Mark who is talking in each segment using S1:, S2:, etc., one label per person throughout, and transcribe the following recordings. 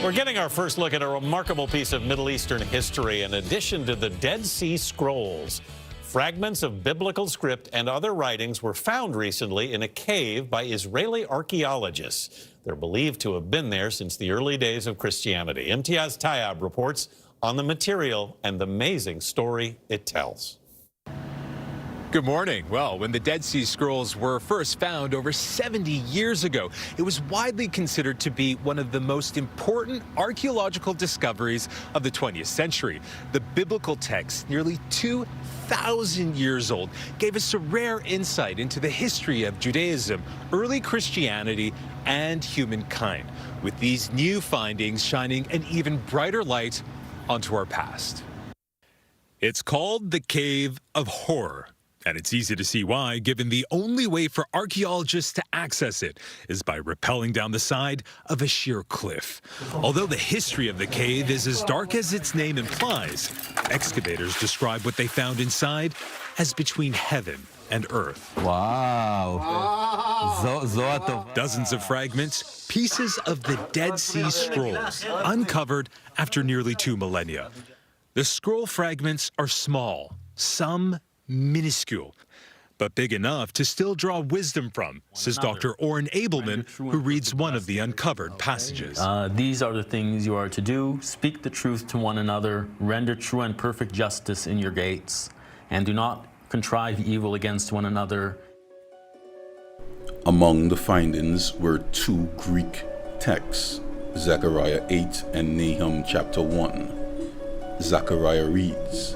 S1: We're getting our first look at a remarkable piece of Middle Eastern history in addition to the Dead Sea Scrolls. Fragments of biblical script and other writings were found recently in a cave by Israeli archaeologists. They're believed to have been there since the early days of Christianity. Imtiaz Tayyab reports on the material and the amazing story it tells.
S2: Good morning. Well, when the Dead Sea Scrolls were first found over 70 years ago, it was widely considered to be one of the most important archaeological discoveries of the 20th century. The biblical text, nearly 2,000 years old, gave us a rare insight into the history of Judaism, early Christianity, and humankind, with these new findings shining an even brighter light onto our past. It's called the Cave of Horror. And it's easy to see why, given the only way for archaeologists to access it is by rappelling down the side of a sheer cliff. Although the history of the cave is as dark as its name implies, excavators describe what they found inside as between heaven and earth.
S3: Wow.
S2: Dozens of fragments, pieces of the Dead Sea Scrolls, uncovered after nearly 2 millennia. The scroll fragments are small, some minuscule, but big enough to still draw wisdom from, says Dr. Orrin Abelman, who reads one of the uncovered passages.
S4: These are the things you are to do. Speak the truth to one another, render true and perfect justice in your gates, and do not contrive evil against one another.
S5: Among the findings were 2 Greek texts, Zechariah 8 and Nahum chapter 1. Zechariah reads,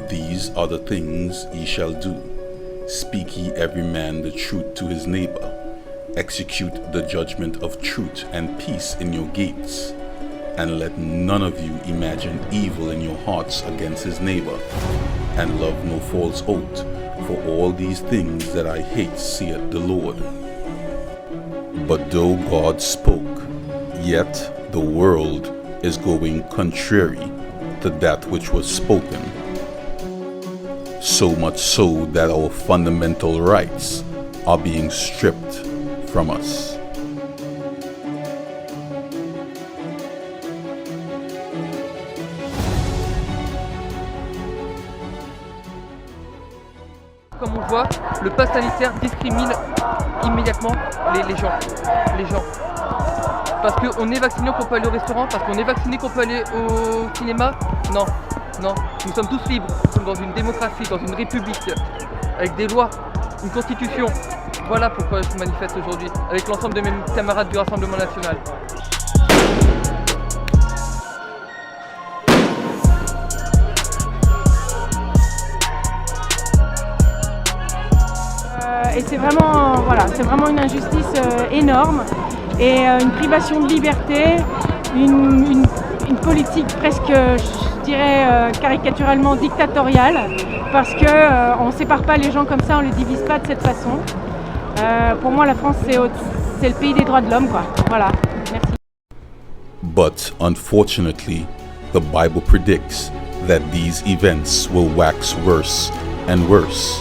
S5: "These are the things ye shall do. Speak ye every man the truth to his neighbor. Execute the judgment of truth and peace in your gates. And let none of you imagine evil in your hearts against his neighbor. And love no false oath, for all these things that I hate, saith the Lord." But though God spoke, yet the world is going contrary to that which was spoken. So much so that our fundamental rights are being stripped from us.
S6: Comme on voit, le pass sanitaire discrimine immédiatement les gens. Parce qu'on est vacciné qu'on peut aller au restaurant, parce qu'on est vacciné qu'on peut aller au cinéma. Non, nous sommes tous libres, nous sommes dans une démocratie, dans une république, avec des lois, une constitution. Voilà pourquoi je manifeste aujourd'hui, avec l'ensemble de mes camarades du Rassemblement national.
S7: Et c'est vraiment, c'est vraiment une injustice énorme et une privation de liberté, une politique presque, je dirais, caricaturalement dictatoriale, parce qu'on ne sépare pas les gens comme ça, on ne les divise pas de cette façon. Pour moi, la France, c'est le pays des droits de l'homme, quoi. Voilà, merci.
S5: But unfortunately, the Bible predicts that these events will wax worse and worse.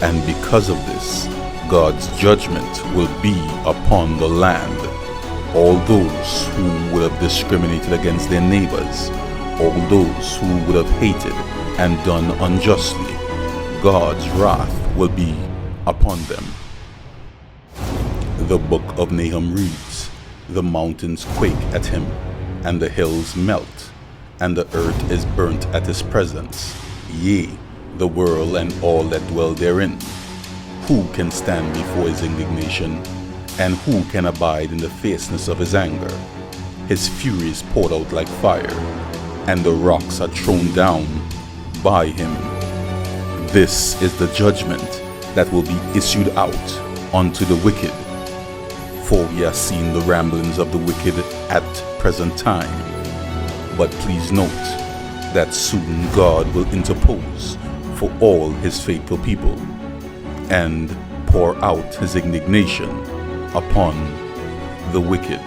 S5: And because of this, God's judgment will be upon the land. All those who would have discriminated against their neighbors, all those who would have hated and done unjustly, God's wrath will be upon them. The book of Nahum reads, "The mountains quake at him, and the hills melt, and the earth is burnt at his presence, yea, the world and all that dwell therein. Who can stand before his indignation, and who can abide in the fierceness of his anger? His fury is poured out like fire, and the rocks are thrown down by him. This is the judgment that will be issued out unto the wicked. For we are seeing the ramblings of the wicked at present time. But please note that soon God will interpose for all his faithful people, and pour out his indignation upon the wicked."